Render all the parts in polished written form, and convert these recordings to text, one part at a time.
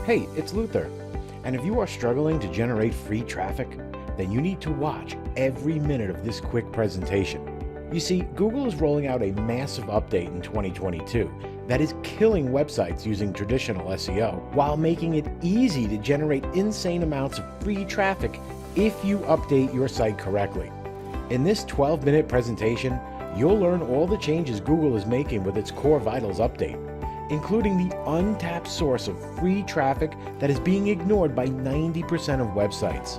Hey, it's Luther. And if you are struggling to generate free traffic, then you need to watch every minute of this quick presentation. You see, Google is rolling out a massive update in 2022 that is killing websites using traditional SEO while making it easy to generate insane amounts of free traffic if you update your site correctly. In this 12-minute presentation, you'll learn all the changes Google is making with its Core Vitals update, including the untapped source of free traffic that is being ignored by 90% of websites.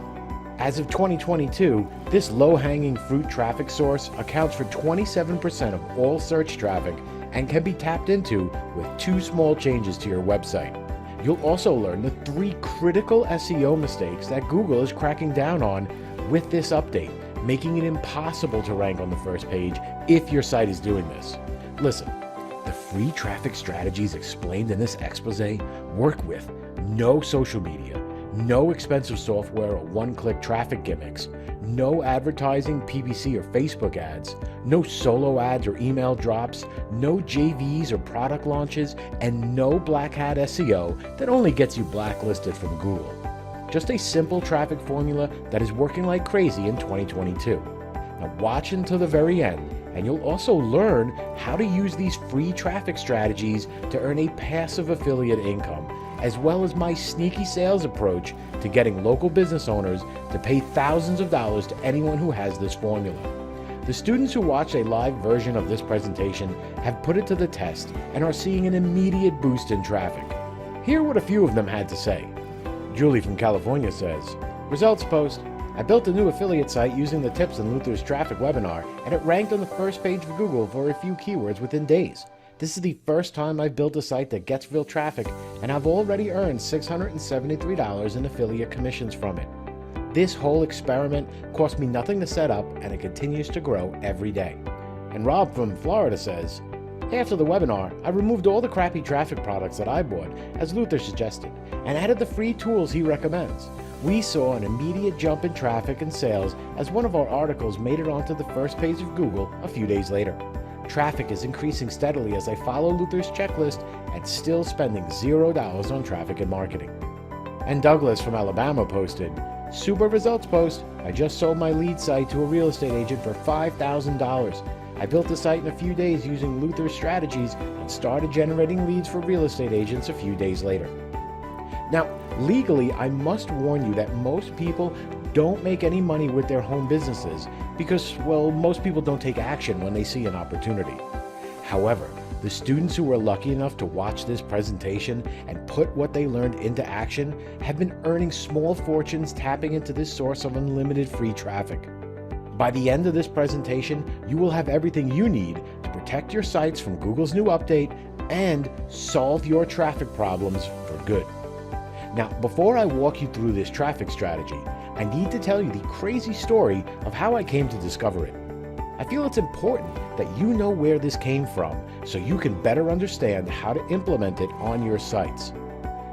As of 2022, this low-hanging fruit traffic source accounts for 27% of all search traffic and can be tapped into with 2 small changes to your website. You'll also learn the 3 critical SEO mistakes that Google is cracking down on with this update, making it impossible to rank on the first page if your site is doing this. Listen, the free traffic strategies explained in this expose work with no social media, no expensive software or one-click traffic gimmicks, no advertising, PPC or Facebook ads, no solo ads or email drops, no JVs or product launches, and no black hat SEO that only gets you blacklisted from Google. Just a simple traffic formula that is working like crazy in 2022. Now watch until the very end, and you'll also learn how to use these free traffic strategies to earn a passive affiliate income, as well as my sneaky sales approach to getting local business owners to pay thousands of dollars to anyone who has this formula. The students who watched a live version of this presentation have put it to the test and are seeing an immediate boost in traffic. Hear what a few of them had to say. Julie from California says, "Results post. I built a new affiliate site using the tips in Luther's traffic webinar, and it ranked on the first page of Google for a few keywords within days. This is the first time I've built a site that gets real traffic, and I've already earned $673 in affiliate commissions from it. This whole experiment cost me nothing to set up, and it continues to grow every day." And Rob from Florida says, "After the webinar, I removed all the crappy traffic products that I bought, as Luther suggested, and added the free tools he recommends. We saw an immediate jump in traffic and sales as one of our articles made it onto the first page of Google a few days later. Traffic is increasing steadily as I follow Luther's checklist and still spending $0 on traffic and marketing." And Douglas from Alabama posted, "Super results post. I just sold my lead site to a real estate agent for $5,000. I built the site in a few days using Luther's strategies and started generating leads for real estate agents a few days later." Now, legally, I must warn you that most people don't make any money with their home businesses because, well, most people don't take action when they see an opportunity. However, the students who were lucky enough to watch this presentation and put what they learned into action have been earning small fortunes tapping into this source of unlimited free traffic. By the end of this presentation, you will have everything you need to protect your sites from Google's new update and solve your traffic problems for good. Now, before I walk you through this traffic strategy, I need to tell you the crazy story of how I came to discover it. I feel it's important that you know where this came from so you can better understand how to implement it on your sites.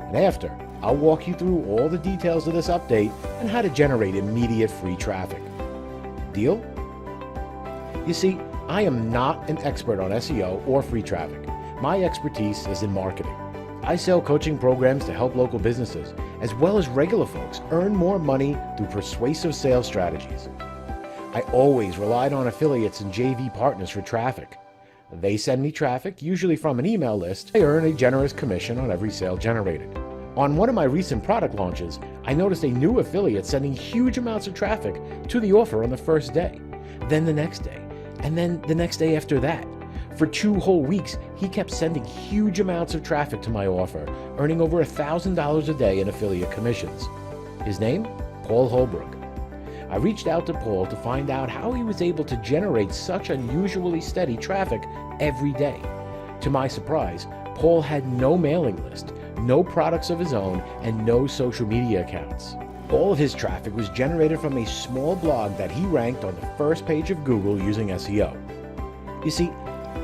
And after, I'll walk you through all the details of this update and how to generate immediate free traffic. Deal? You see, I am not an expert on SEO or free traffic. My expertise is in marketing. I sell coaching programs to help local businesses, as well as regular folks, earn more money through persuasive sales strategies. I always relied on affiliates and JV partners for traffic. They send me traffic, usually from an email list. I earn a generous commission on every sale generated. On one of my recent product launches, I noticed a new affiliate sending huge amounts of traffic to the offer on the first day, then the next day, and then the next day after that. For 2 whole weeks, he kept sending huge amounts of traffic to my offer, earning over $1,000 a day in affiliate commissions. His name? Paul Holbrook. I reached out to Paul to find out how he was able to generate such unusually steady traffic every day. To my surprise, Paul had no mailing list, no products of his own, and no social media accounts. All of his traffic was generated from a small blog that he ranked on the first page of Google using SEO. You see,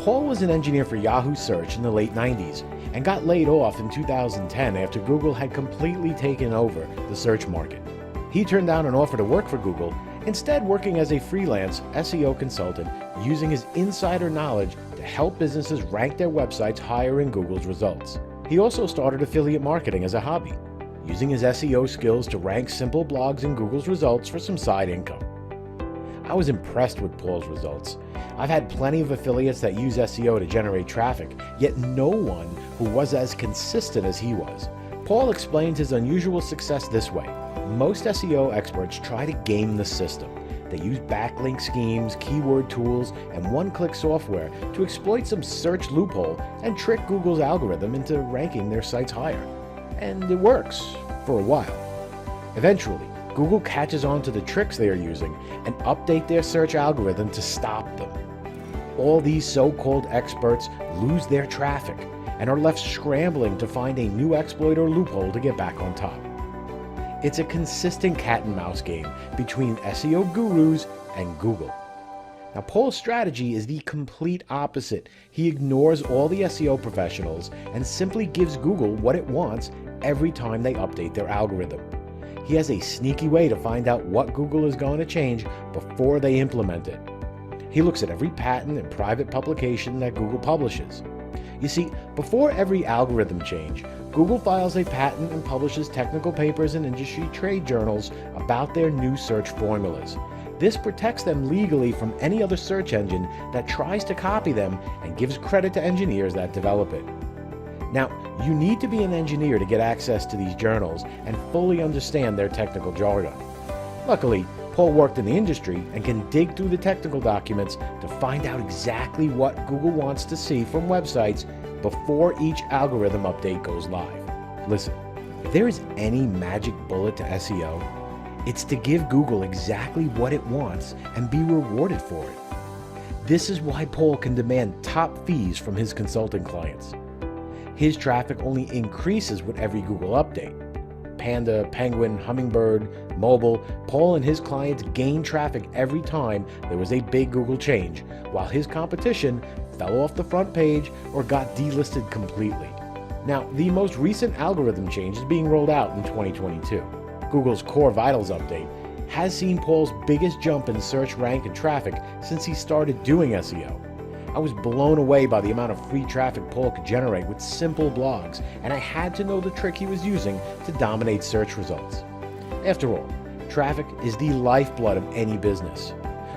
Paul was an engineer for Yahoo Search in the late 90s and got laid off in 2010 after Google had completely taken over the search market. He turned down an offer to work for Google, instead working as a freelance SEO consultant using his insider knowledge to help businesses rank their websites higher in Google's results. He also started affiliate marketing as a hobby, using his SEO skills to rank simple blogs in Google's results for some side income. I was impressed with Paul's results. I've had plenty of affiliates that use SEO to generate traffic, yet no one who was as consistent as he was. Paul explains his unusual success this way. Most SEO experts try to game the system. They use backlink schemes, keyword tools, and one-click software to exploit some search loophole and trick Google's algorithm into ranking their sites higher. And it works for a while. Eventually, Google catches on to the tricks they are using and update their search algorithm to stop them. All these so-called experts lose their traffic and are left scrambling to find a new exploit or loophole to get back on top. It's a consistent cat and mouse game between SEO gurus and Google. Now, Paul's strategy is the complete opposite. He ignores all the SEO professionals and simply gives Google what it wants every time they update their algorithm. He has a sneaky way to find out what Google is going to change before they implement it. He looks at every patent and private publication that Google publishes. You see, before every algorithm change, Google files a patent and publishes technical papers in industry trade journals about their new search formulas. This protects them legally from any other search engine that tries to copy them and gives credit to engineers that develop it. Now, you need to be an engineer to get access to these journals and fully understand their technical jargon. Luckily, Paul worked in the industry and can dig through the technical documents to find out exactly what Google wants to see from websites before each algorithm update goes live. Listen, if there is any magic bullet to SEO, it's to give Google exactly what it wants and be rewarded for it. This is why Paul can demand top fees from his consulting clients. His traffic only increases with every Google update. Panda, Penguin, Hummingbird, Mobile, Paul and his clients gain traffic every time there was a big Google change, while his competition fell off the front page or got delisted completely. Now, the most recent algorithm change is being rolled out in 2022. Google's Core Vitals update has seen Paul's biggest jump in search rank and traffic since he started doing SEO. I was blown away by the amount of free traffic Paul could generate with simple blogs, and I had to know the trick he was using to dominate search results. After all, traffic is the lifeblood of any business.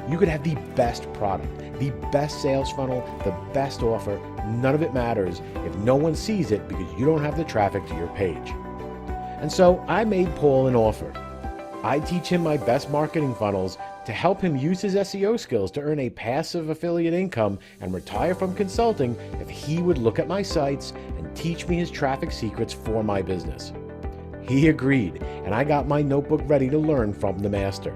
You could have the best product, the best sales funnel, the best offer. None of it matters if no one sees it because you don't have the traffic to your page. And so I made Paul an offer. I'd teach him my best marketing funnels to help him use his SEO skills to earn a passive affiliate income and retire from consulting if he would look at my sites and teach me his traffic secrets for my business. He agreed, and I got my notebook ready to learn from the master.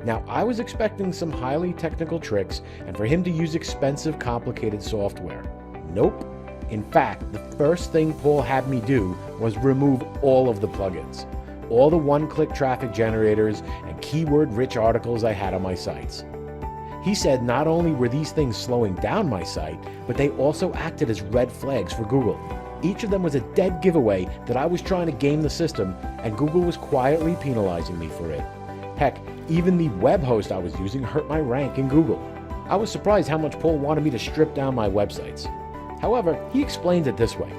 Now, I was expecting some highly technical tricks and for him to use expensive, complicated software. Nope. In fact, the first thing Paul had me do was remove all of the plugins, all the one-click traffic generators and keyword-rich articles I had on my sites. He said not only were these things slowing down my site, but they also acted as red flags for Google. Each of them was a dead giveaway that I was trying to game the system, and Google was quietly penalizing me for it. Heck, even the web host I was using hurt my rank in Google. I was surprised how much Paul wanted me to strip down my websites. However, he explained it this way.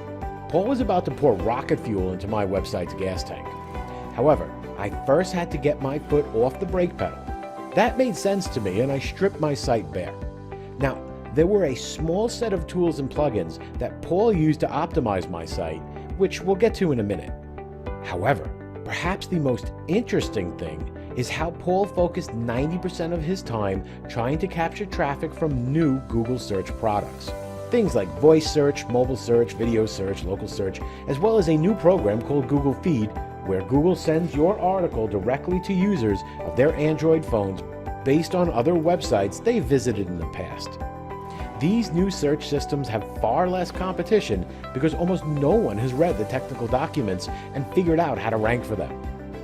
Paul was about to pour rocket fuel into my website's gas tank. However, I first had to get my foot off the brake pedal. That made sense to me, and I stripped my site bare. Now, there were a small set of tools and plugins that Paul used to optimize my site, which we'll get to in a minute. However, perhaps the most interesting thing is how Paul focused 90% of his time trying to capture traffic from new Google search products. Things like voice search, mobile search, video search, local search, as well as a new program called Google Feed, where Google sends your article directly to users of their Android phones based on other websites they visited in the past. These new search systems have far less competition because almost no one has read the technical documents and figured out how to rank for them.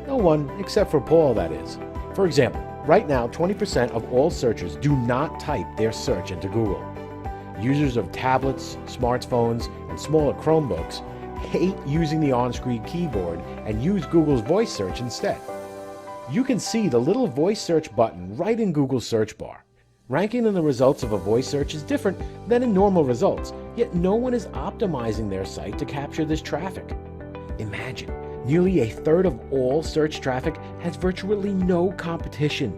No one except for Paul, that is. For example, right now 20% of all searchers do not type their search into Google. Users of tablets, smartphones, and smaller Chromebooks hate using the on-screen keyboard and use Google's voice search instead. You can see the little voice search button right in Google's search bar. Ranking in the results of a voice search is different than in normal results. yet no one is optimizing their site to capture this traffic. Imagine, nearly a third of all search traffic has virtually no competition.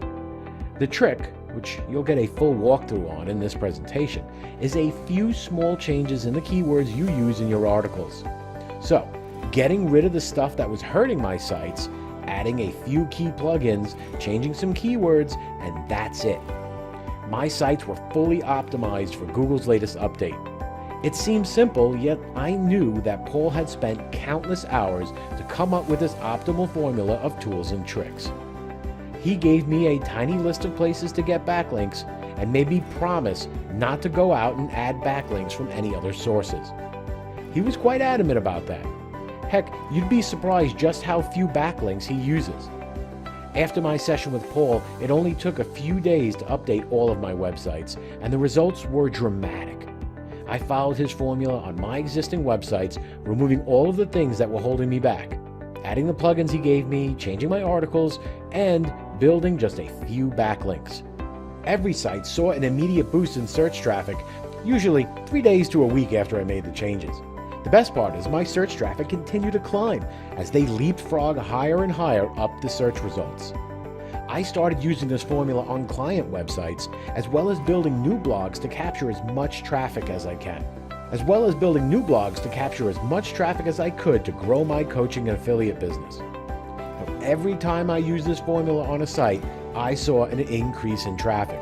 The trick, which you'll get a full walkthrough on in this presentation, is a few small changes in the keywords you use in your articles. So, getting rid of the stuff that was hurting my sites, adding a few key plugins, changing some keywords, and that's it. My sites were fully optimized for Google's latest update. It seemed simple, yet I knew that Paul had spent countless hours to come up with this optimal formula of tools and tricks. He gave me a tiny list of places to get backlinks and made me promise not to go out and add backlinks from any other sources. He was quite adamant about that. Heck, you'd be surprised just how few backlinks he uses. After my session with Paul, it only took a few days to update all of my websites, and the results were dramatic. I followed his formula on my existing websites, removing all of the things that were holding me back, adding the plugins he gave me, changing my articles, and building just a few backlinks. Every site saw an immediate boost in search traffic, usually 3 days to a week after I made the changes. The best part is my search traffic continued to climb as they leapfrog higher and higher up the search results. I started using this formula on client websites, as well as building new blogs to capture as much traffic as I can, to grow my coaching and affiliate business. Now, every time I used this formula on a site, I saw an increase in traffic.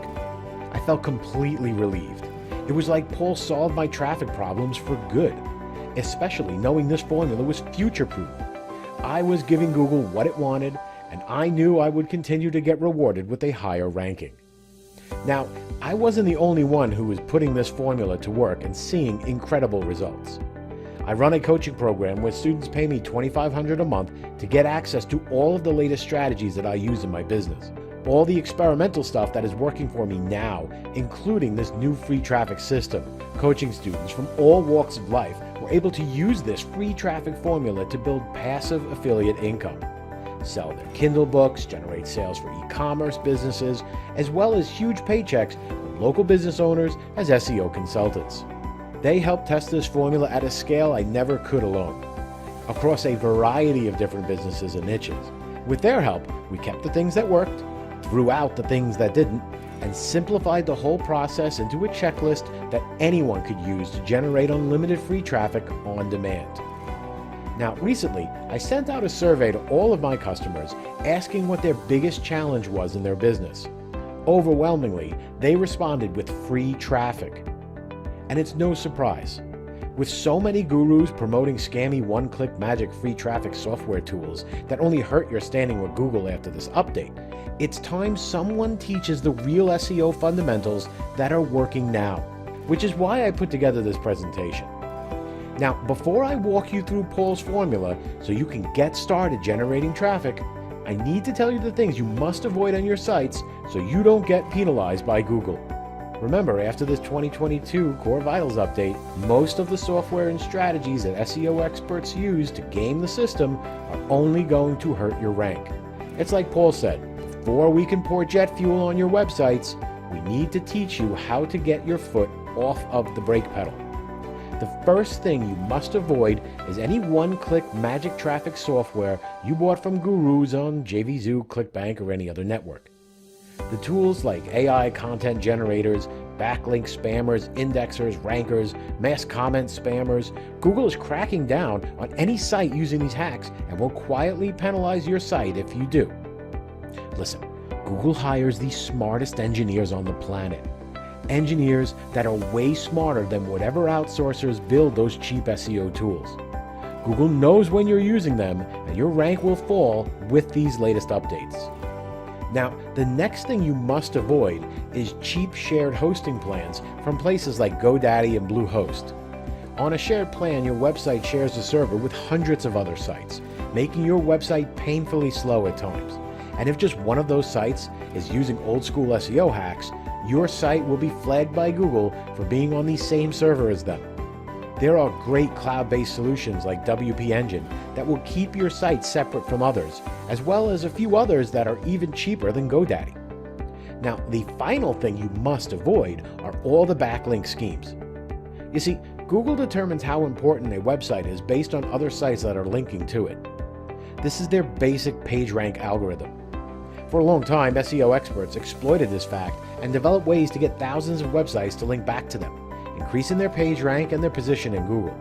I felt completely relieved. It was like Paul solved my traffic problems for good, especially knowing this formula was future-proof. I was giving Google what it wanted, and I knew I would continue to get rewarded with a higher ranking. Now, I wasn't the only one who was putting this formula to work and seeing incredible results. I run a coaching program where students pay me $2,500 a month to get access to all of the latest strategies that I use in my business. All the experimental stuff that is working for me now, including this new free traffic system. Coaching students from all walks of life were able to use this free traffic formula to build passive affiliate income, sell their Kindle books, generate sales for e-commerce businesses, as well as huge paychecks from local business owners as SEO consultants. They helped test this formula at a scale I never could alone, across a variety of different businesses and niches. With their help, we kept the things that worked, threw out the things that didn't, and simplified the whole process into a checklist that anyone could use to generate unlimited free traffic on demand. Now, recently, I sent out a survey to all of my customers asking what their biggest challenge was in their business. Overwhelmingly, they responded with free traffic. And it's no surprise. With so many gurus promoting scammy one-click magic free traffic software tools that only hurt your standing with Google after this update, it's time someone teaches the real SEO fundamentals that are working now, which is why I put together this presentation. Now, before I walk you through Paul's formula so you can get started generating traffic, I need to tell you the things you must avoid on your sites so you don't get penalized by Google. Remember, after this 2022 Core Vitals update, most of the software and strategies that SEO experts use to game the system are only going to hurt your rank. It's like Paul said, before we can pour jet fuel on your websites, we need to teach you how to get your foot off of the brake pedal. The first thing you must avoid is any one-click magic traffic software you bought from gurus on JVZoo, ClickBank, or any other network. The tools like AI content generators, backlink spammers, indexers, rankers, mass comment spammers, Google is cracking down on any site using these hacks and will quietly penalize your site if you do. Listen, Google hires the smartest engineers on the planet. Engineers that are way smarter than whatever outsourcers build those cheap SEO tools. Google knows when you're using them, and your rank will fall with these latest updates. Now, the next thing you must avoid is cheap shared hosting plans from places like GoDaddy and Bluehost. On a shared plan, your website shares a server with hundreds of other sites, making your website painfully slow at times. And if just one of those sites is using old school SEO hacks, your site will be flagged by Google for being on the same server as them. There are great cloud-based solutions like WP Engine that will keep your site separate from others, as well as a few others that are even cheaper than GoDaddy. Now, the final thing you must avoid are all the backlink schemes. You see, Google determines how important a website is based on other sites that are linking to it. This is their basic PageRank algorithm. For a long time, SEO experts exploited this fact and developed ways to get thousands of websites to link back to them, increasing their PageRank and their position in Google.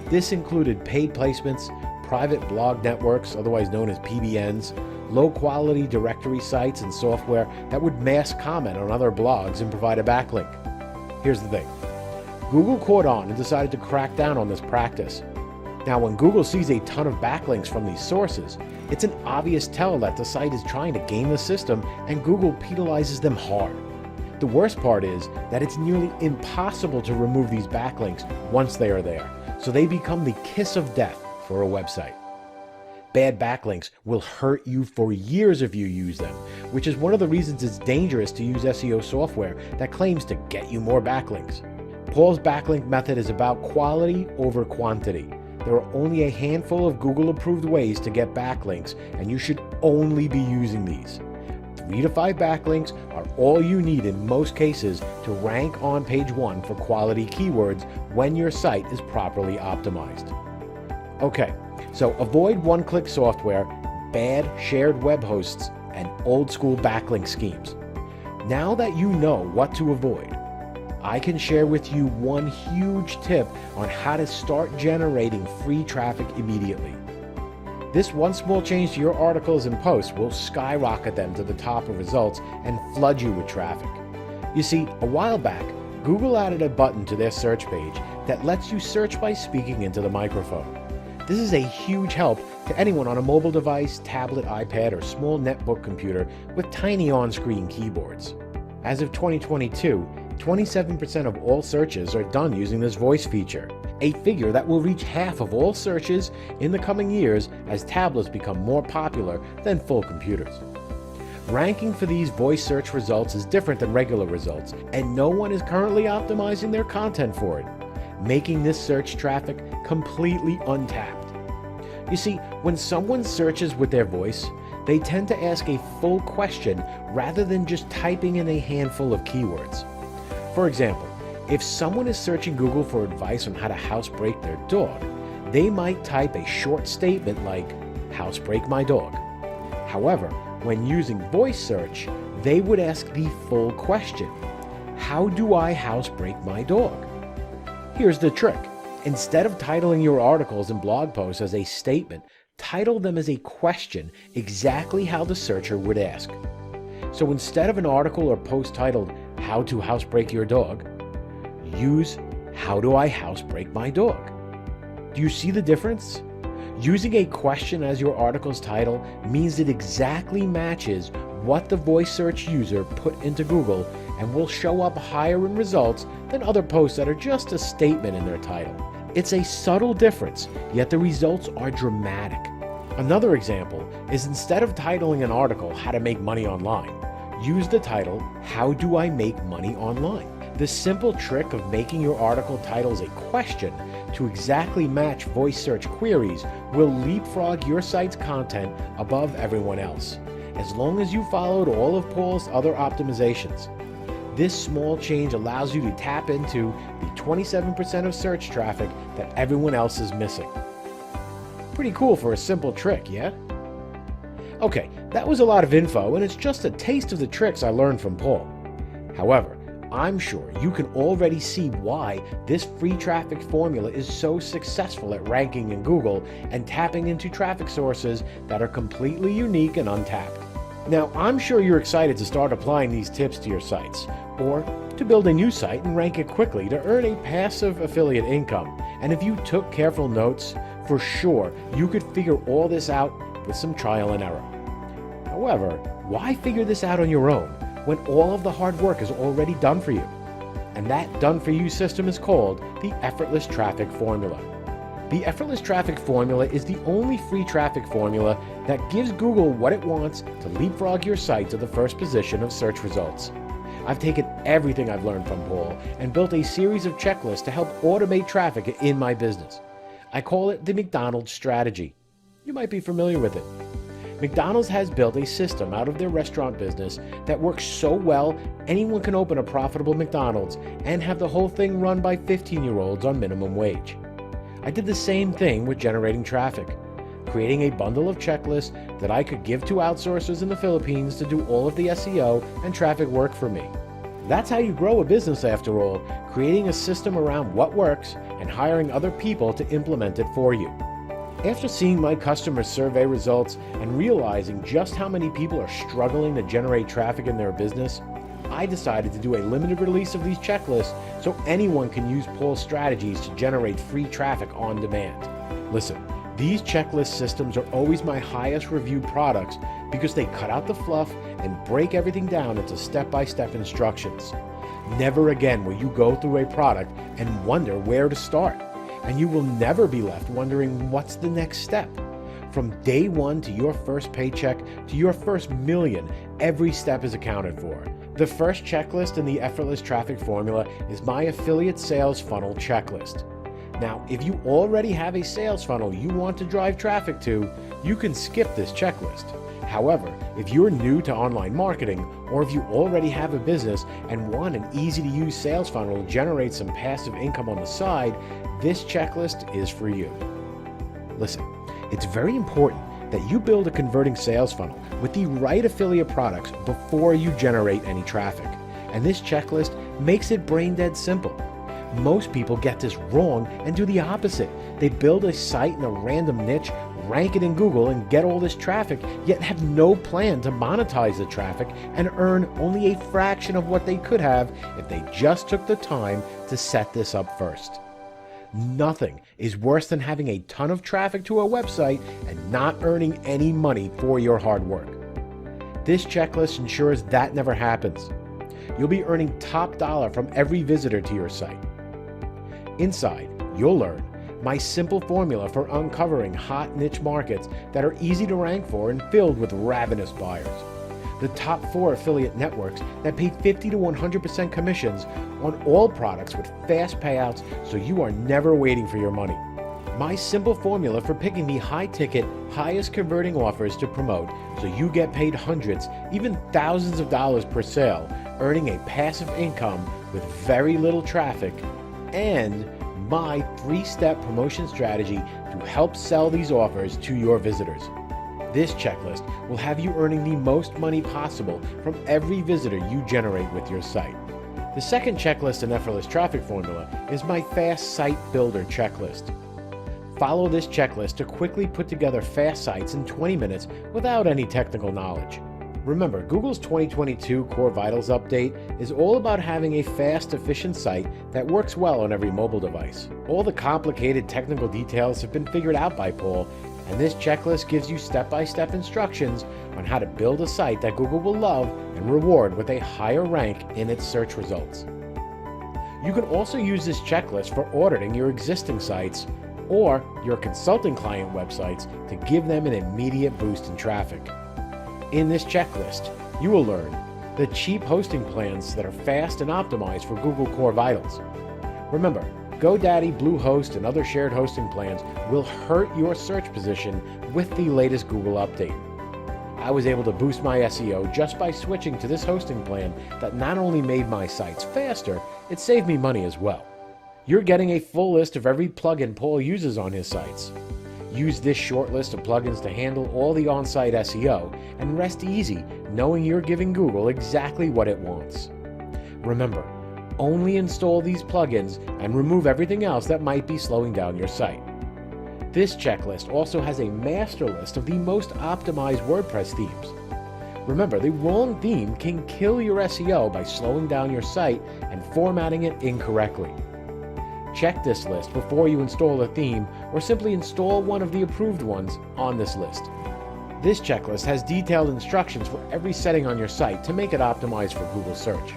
This included paid placements, private blog networks, otherwise known as PBNs, low-quality directory sites and software that would mass comment on other blogs and provide a backlink. Here's the thing. Google caught on and decided to crack down on this practice. Now, when Google sees a ton of backlinks from these sources, it's an obvious tell that the site is trying to game the system, and Google penalizes them hard. The worst part is that it's nearly impossible to remove these backlinks once they are there, so they become the kiss of death for a website. Bad backlinks will hurt you for years if you use them, which is one of the reasons it's dangerous to use SEO software that claims to get you more backlinks. Paul's backlink method is about quality over quantity. There are only a handful of Google-approved ways to get backlinks, and you should only be using these. 3 to 5 backlinks are all you need in most cases to rank on page 1 for quality keywords when your site is properly optimized. Okay, so avoid one-click software, bad shared web hosts, and old-school backlink schemes. Now that you know what to avoid, I can share with you one huge tip on how to start generating free traffic immediately. This one small change to your articles and posts will skyrocket them to the top of results and flood you with traffic. You see, a while back, Google added a button to their search page that lets you search by speaking into the microphone. This is a huge help to anyone on a mobile device, tablet, iPad, or small netbook computer with tiny on-screen keyboards. As of 2022, 27% of all searches are done using this voice feature, a figure that will reach half of all searches in the coming years as tablets become more popular than full computers. Ranking for these voice search results is different than regular results, and no one is currently optimizing their content for it, making this search traffic completely untapped. You see, when someone searches with their voice, they tend to ask a full question rather than just typing in a handful of keywords. For example, if someone is searching Google for advice on how to housebreak their dog, they might type a short statement like, "Housebreak my dog." However, when using voice search, they would ask the full question, "How do I housebreak my dog?" Here's the trick. Instead of titling your articles and blog posts as a statement, title them as a question exactly how the searcher would ask. So instead of an article or post titled, "How to housebreak your dog," use, "How do I housebreak my dog?" Do you see the difference? Using a question as your article's title means it exactly matches what the voice search user put into Google and will show up higher in results than other posts that are just a statement in their title. It's a subtle difference, yet the results are dramatic. Another example is instead of titling an article, "How to Make Money Online," use the title, "How do I make money online?" The simple trick of making your article titles a question to exactly match voice search queries will leapfrog your site's content above everyone else, as long as you followed all of Paul's other optimizations. This small change allows you to tap into the 27% of search traffic that everyone else is missing. Pretty cool for a simple trick, yeah? Okay, that was a lot of info, and it's just a taste of the tricks I learned from Paul. However, I'm sure you can already see why this free traffic formula is so successful at ranking in Google and tapping into traffic sources that are completely unique and untapped. Now, I'm sure you're excited to start applying these tips to your sites, or to build a new site and rank it quickly to earn a passive affiliate income. And if you took careful notes, for sure you could figure all this out with some trial and error. However, why figure this out on your own when all of the hard work is already done for you? And that done-for-you system is called the Effortless Traffic Formula. The Effortless Traffic Formula is the only free traffic formula that gives Google what it wants to leapfrog your site to the first position of search results. I've taken everything I've learned from Paul and built a series of checklists to help automate traffic in my business. I call it the McDonald's strategy. You might be familiar with it. McDonald's has built a system out of their restaurant business that works so well anyone can open a profitable McDonald's and have the whole thing run by 15-year-olds on minimum wage. I did the same thing with generating traffic, creating a bundle of checklists that I could give to outsourcers in the Philippines to do all of the SEO and traffic work for me. That's how you grow a business after all, creating a system around what works and hiring other people to implement it for you. After seeing my customer survey results and realizing just how many people are struggling to generate traffic in their business, I decided to do a limited release of these checklists so anyone can use Paul's strategies to generate free traffic on demand. Listen, these checklist systems are always my highest reviewed products because they cut out the fluff and break everything down into step-by-step instructions. Never again will you go through a product and wonder where to start, and you will never be left wondering what's the next step. From day one to your first paycheck to your first million, every step is accounted for. The first checklist in the Effortless Traffic Formula is my affiliate sales funnel checklist. Now, if you already have a sales funnel you want to drive traffic to, you can skip this checklist. However, if you're new to online marketing, or if you already have a business and want an easy-to-use sales funnel to generate some passive income on the side, this checklist is for you. Listen, it's very important that you build a converting sales funnel with the right affiliate products before you generate any traffic. And this checklist makes it brain dead simple. Most people get this wrong and do the opposite. They build a site in a random niche, rank it in Google, and get all this traffic, yet have no plan to monetize the traffic and earn only a fraction of what they could have if they just took the time to set this up first. Nothing is worse than having a ton of traffic to a website and not earning any money for your hard work. This checklist ensures that never happens. You'll be earning top dollar from every visitor to your site. Inside, you'll learn my simple formula for uncovering hot niche markets that are easy to rank for and filled with ravenous buyers. The top 4 affiliate networks that pay 50 to 100% commissions on all products with fast payouts so you are never waiting for your money. My simple formula for picking the high-ticket, highest converting offers to promote so you get paid hundreds, even thousands of dollars per sale, earning a passive income with very little traffic, and my 3-step promotion strategy to help sell these offers to your visitors. This checklist will have you earning the most money possible from every visitor you generate with your site. The second checklist in Effortless Traffic Formula is my Fast Site Builder checklist. Follow this checklist to quickly put together fast sites in 20 minutes without any technical knowledge. Remember, Google's 2022 Core Vitals update is all about having a fast, efficient site that works well on every mobile device. All the complicated technical details have been figured out by Paul, and this checklist gives you step-by-step instructions on how to build a site that Google will love and reward with a higher rank in its search results. You can also use this checklist for auditing your existing sites or your consulting client websites to give them an immediate boost in traffic. In this checklist, you will learn the cheap hosting plans that are fast and optimized for Google Core Vitals. Remember, GoDaddy, Bluehost, and other shared hosting plans will hurt your search position with the latest Google update. I was able to boost my SEO just by switching to this hosting plan that not only made my sites faster, it saved me money as well. You're getting a full list of every plugin Paul uses on his sites. Use this short list of plugins to handle all the on-site SEO and rest easy knowing you're giving Google exactly what it wants. Remember, only install these plugins and remove everything else that might be slowing down your site. This checklist also has a master list of the most optimized WordPress themes. Remember, the wrong theme can kill your SEO by slowing down your site and formatting it incorrectly. Check this list before you install a theme or simply install one of the approved ones on this list. This checklist has detailed instructions for every setting on your site to make it optimized for Google search.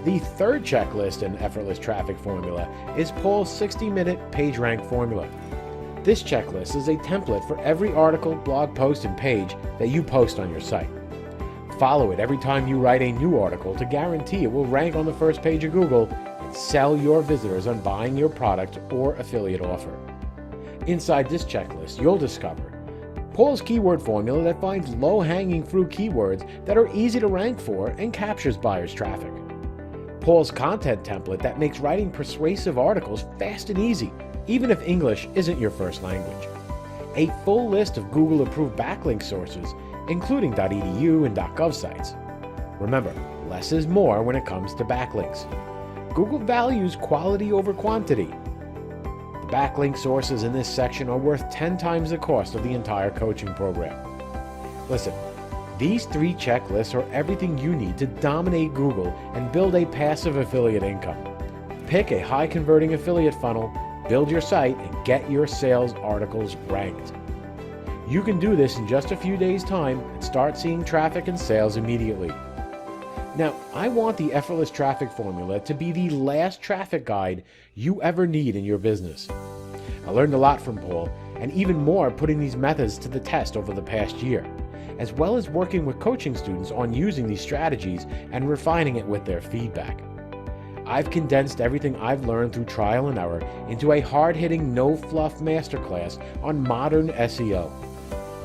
The third checklist in Effortless Traffic Formula is Paul's 60-minute PageRank formula. This checklist is a template for every article, blog post, and page that you post on your site. Follow it every time you write a new article to guarantee it will rank on the first page of Google and sell your visitors on buying your product or affiliate offer. Inside this checklist, you'll discover Paul's keyword formula that finds low-hanging fruit keywords that are easy to rank for and captures buyers' traffic. Paul's content template that makes writing persuasive articles fast and easy, even if English isn't your first language. A full list of Google-approved backlink sources, including .edu and .gov sites. Remember, less is more when it comes to backlinks. Google values quality over quantity. The backlink sources in this section are worth 10 times the cost of the entire coaching program. Listen, these 3 checklists are everything you need to dominate Google and build a passive affiliate income. Pick a high-converting affiliate funnel, build your site, and get your sales articles ranked. You can do this in just a few days' time and start seeing traffic and sales immediately. Now, I want the Effortless Traffic Formula to be the last traffic guide you ever need in your business. I learned a lot from Paul, and even more putting these methods to the test over the past year, as well as working with coaching students on using these strategies and refining it with their feedback. I've condensed everything I've learned through trial and error into a hard-hitting, no-fluff masterclass on modern SEO.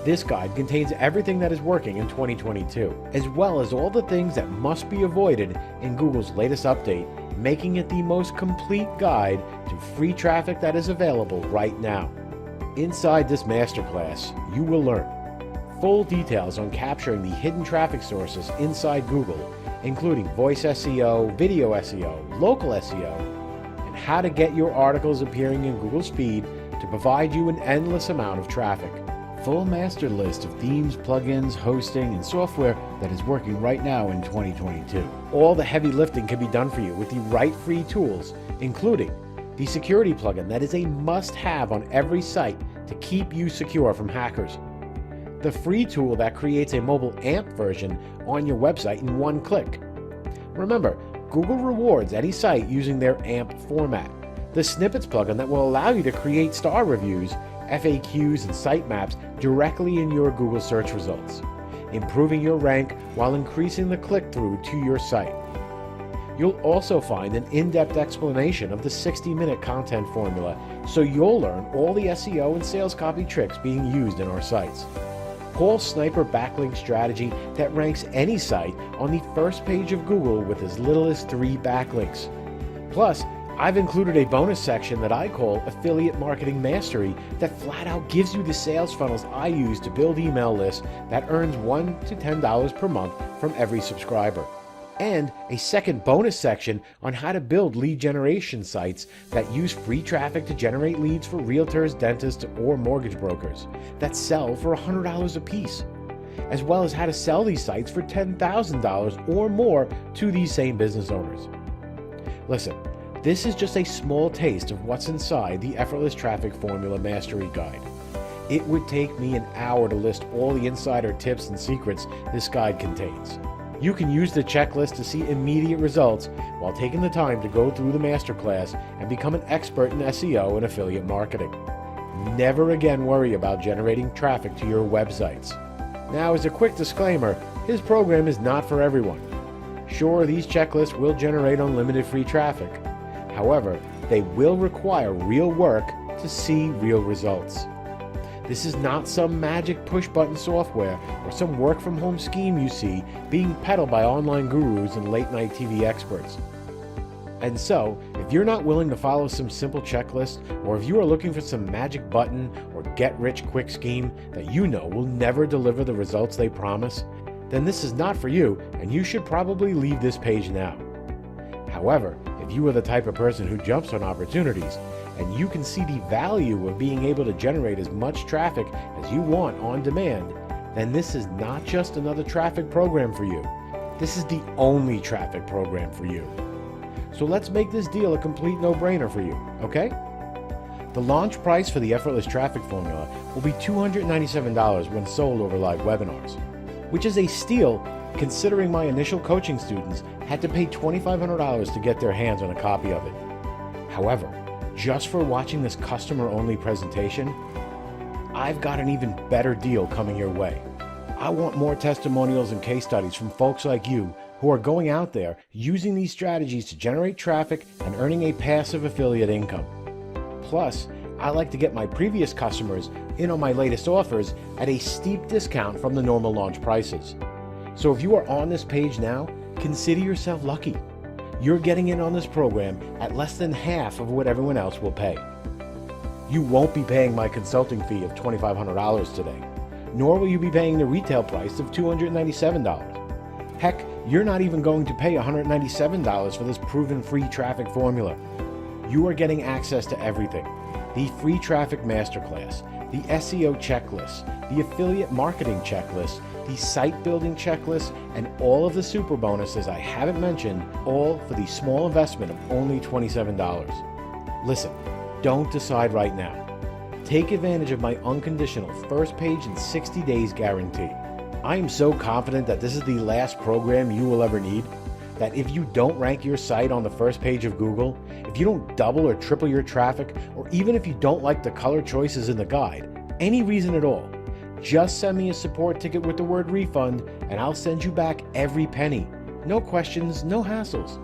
This guide contains everything that is working in 2022, as well as all the things that must be avoided in Google's latest update, making it the most complete guide to free traffic that is available right now. Inside this masterclass, you will learn full details on capturing the hidden traffic sources inside Google, including voice SEO, video SEO, local SEO, and how to get your articles appearing in Google's feed to provide you an endless amount of traffic. Full master list of themes, plugins, hosting, and software that is working right now in 2022. All the heavy lifting can be done for you with the right free tools, including the security plugin that is a must-have on every site to keep you secure from hackers. The free tool that creates a mobile AMP version on your website in one click. Remember, Google rewards any site using their AMP format. The Snippets plugin that will allow you to create star reviews, FAQs, and sitemaps directly in your Google search results, improving your rank while increasing the click-through to your site. You'll also find an in-depth explanation of the 60-minute content formula, so you'll learn all the SEO and sales copy tricks being used in our sites. Paul's Sniper backlink strategy that ranks any site on the first page of Google with as little as 3 backlinks. Plus, I've included a bonus section that I call Affiliate Marketing Mastery that flat out gives you the sales funnels I use to build email lists that earns $1 to $10 per month from every subscriber. And a second bonus section on how to build lead generation sites that use free traffic to generate leads for realtors, dentists, or mortgage brokers that sell for $100 a piece, as well as how to sell these sites for $10,000 or more to these same business owners. Listen, this is just a small taste of what's inside the Effortless Traffic Formula Mastery Guide. It would take me an hour to list all the insider tips and secrets this guide contains. You can use the checklist to see immediate results while taking the time to go through the masterclass and become an expert in SEO and affiliate marketing. Never again worry about generating traffic to your websites. Now, as a quick disclaimer, his program is not for everyone. Sure, these checklists will generate unlimited free traffic. However, they will require real work to see real results. This is not some magic push-button software or some work-from-home scheme you see being peddled by online gurus and late-night TV experts. And so, if you're not willing to follow some simple checklist, or if you are looking for some magic button or get-rich-quick scheme that you know will never deliver the results they promise, then this is not for you, and you should probably leave this page now. However, if you are the type of person who jumps on opportunities, and you can see the value of being able to generate as much traffic as you want on demand, then this is not just another traffic program for you. This is the only traffic program for you. So let's make this deal a complete no-brainer for you, okay? The launch price for the Effortless Traffic Formula will be $297 when sold over live webinars, which is a steal considering my initial coaching students had to pay $2,500 to get their hands on a copy of it. However, just for watching this customer-only presentation, I've got an even better deal coming your way. I want more testimonials and case studies from folks like you who are going out there using these strategies to generate traffic and earning a passive affiliate income. Plus, I like to get my previous customers in on my latest offers at a steep discount from the normal launch prices. So if you are on this page now, consider yourself lucky. You're getting in on this program at less than half of what everyone else will pay. You won't be paying my consulting fee of $2,500 today, nor will you be paying the retail price of $297. Heck, you're not even going to pay $197 for this proven free traffic formula. You are getting access to everything: the free traffic masterclass, the SEO checklist, the affiliate marketing checklist, the site building checklist, and all of the super bonuses I haven't mentioned, all for the small investment of only $27. Listen, don't decide right now. Take advantage of my unconditional first page in 60 days guarantee. I am so confident that this is the last program you will ever need, that if you don't rank your site on the first page of Google, if you don't double or triple your traffic, or even if you don't like the color choices in the guide, any reason at all, just send me a support ticket with the word refund and I'll send you back every penny. No questions, no hassles.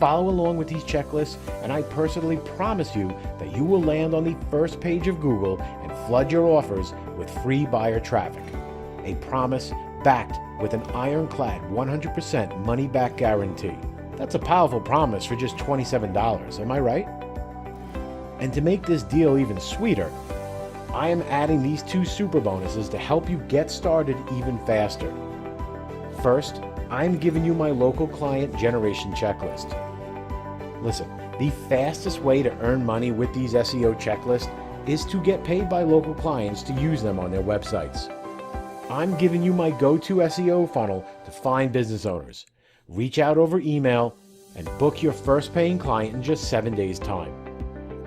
Follow along with these checklists and I personally promise you that you will land on the first page of Google and flood your offers with free buyer traffic. A promise backed with an ironclad 100% money-back guarantee. That's a powerful promise for just $27, am I right? And to make this deal even sweeter, I am adding these 2 super bonuses to help you get started even faster. First, I'm giving you my local client generation checklist. Listen, the fastest way to earn money with these SEO checklists is to get paid by local clients to use them on their websites. I'm giving you my go-to SEO funnel to find business owners. Reach out over email and book your first paying client in just 7 days' time.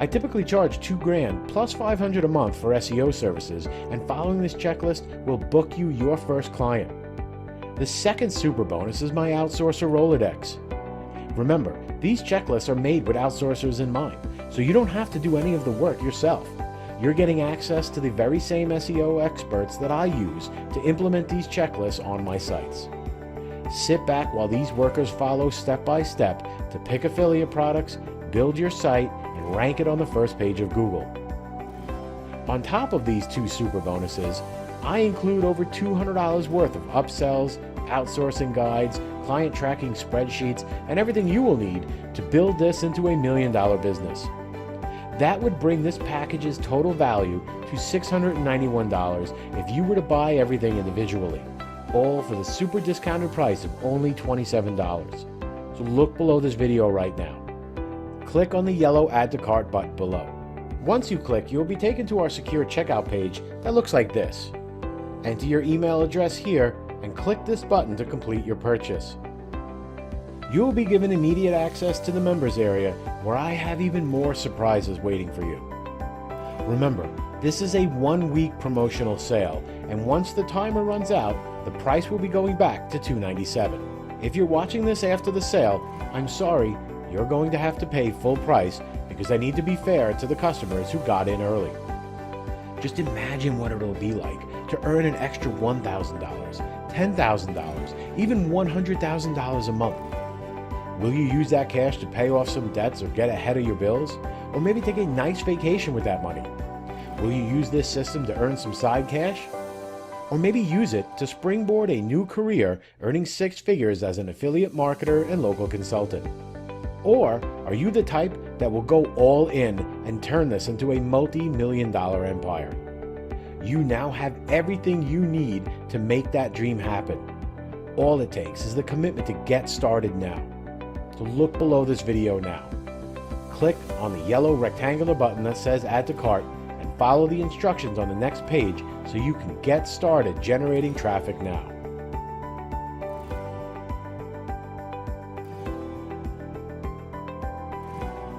I typically charge $2,000 plus $500 a month for SEO services, and following this checklist will book you your first client. The second super bonus is my outsourcer Rolodex. Remember, these checklists are made with outsourcers in mind, so you don't have to do any of the work yourself. You're getting access to the very same SEO experts that I use to implement these checklists on my sites. Sit back while these workers follow step by step to pick affiliate products, build your site, and rank it on the first page of Google. On top of these 2 super bonuses, I include over $200 worth of upsells, outsourcing guides, client tracking spreadsheets, and everything you will need to build this into a $1 million business. That would bring this package's total value to $691 if you were to buy everything individually, all for the super discounted price of only $27. So look below this video right now. Click on the yellow Add to Cart button below. Once you click, you'll be taken to our secure checkout page that looks like this. Enter your email address here and click this button to complete your purchase. You will be given immediate access to the members area where I have even more surprises waiting for you. Remember, this is a 1-week promotional sale, and once the timer runs out, the price will be going back to $297. If you're watching this after the sale, I'm sorry, you're going to have to pay full price because I need to be fair to the customers who got in early. Just imagine what it'll be like to earn an extra $1,000, $10,000, even $100,000 a month. Will you use that cash to pay off some debts or get ahead of your bills? Or maybe take a nice vacation with that money? Will you use this system to earn some side cash? Or maybe use it to springboard a new career earning 6 figures as an affiliate marketer and local consultant? Or are you the type that will go all in and turn this into a multi-million-dollar empire? You now have everything you need to make that dream happen. All it takes is the commitment to get started now. So look below this video now. Click on the yellow rectangular button that says Add to Cart and follow the instructions on the next page so you can get started generating traffic now.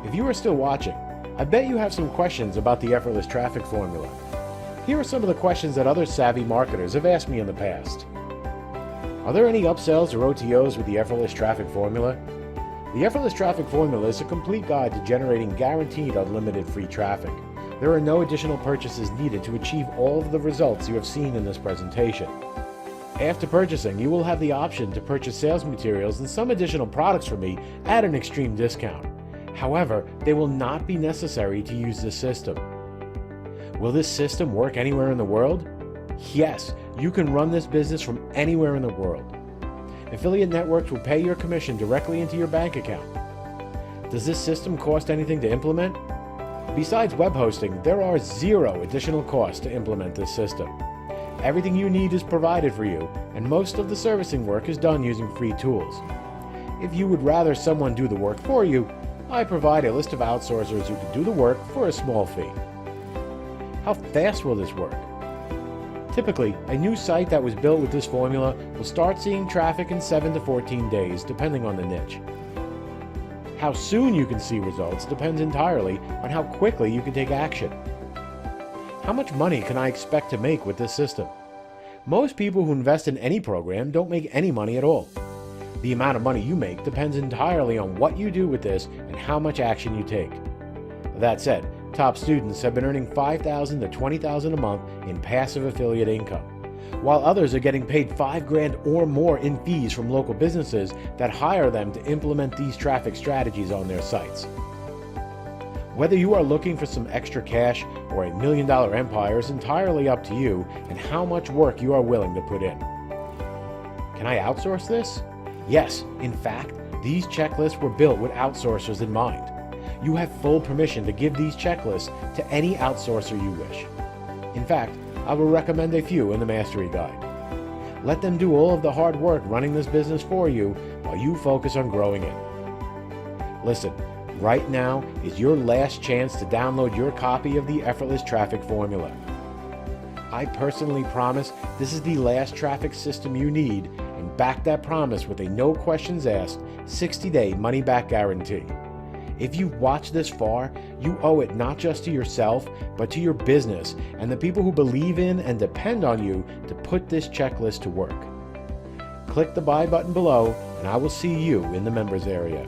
If you are still watching, I bet you have some questions about the effortless traffic formula. Here are some of the questions that other savvy marketers have asked me in the past. Are there any upsells or OTOs with the effortless traffic formula? The effortless traffic formula is a complete guide to generating guaranteed unlimited free traffic. There are no additional purchases needed to achieve all of the results you have seen in this presentation. After purchasing, you will have the option to purchase sales materials and some additional products from me at an extreme discount. However, they will not be necessary to use this system. Will this system work anywhere in the world? Yes, you can run this business from anywhere in the world. Affiliate networks will pay your commission directly into your bank account. Does this system cost anything to implement? Besides web hosting, there are zero additional costs to implement this system. Everything you need is provided for you, and most of the servicing work is done using free tools. If you would rather someone do the work for you, I provide a list of outsourcers who can do the work for a small fee. How fast will this work? Typically, a new site that was built with this formula will start seeing traffic in 7 to 14 days, depending on the niche. How soon you can see results depends entirely on how quickly you can take action. How much money can I expect to make with this system? Most people who invest in any program don't make any money at all. The amount of money you make depends entirely on what you do with this and how much action you take. That said, top students have been earning $5,000 to $20,000 a month in passive affiliate income, while others are getting paid $5,000 or more in fees from local businesses that hire them to implement these traffic strategies on their sites. Whether you are looking for some extra cash or a $1 million empire is entirely up to you and how much work you are willing to put in. Can I outsource this? Yes, in fact, these checklists were built with outsourcers in mind. You have full permission to give these checklists to any outsourcer you wish. In fact, I will recommend a few in the Mastery Guide. Let them do all of the hard work running this business for you while you focus on growing it. Listen, right now is your last chance to download your copy of the Effortless Traffic Formula. I personally promise this is the last traffic system you need and back that promise with a no questions asked 60-day money-back guarantee. If you've watched this far, you owe it not just to yourself, but to your business and the people who believe in and depend on you to put this checklist to work. Click the buy button below, and I will see you in the members area.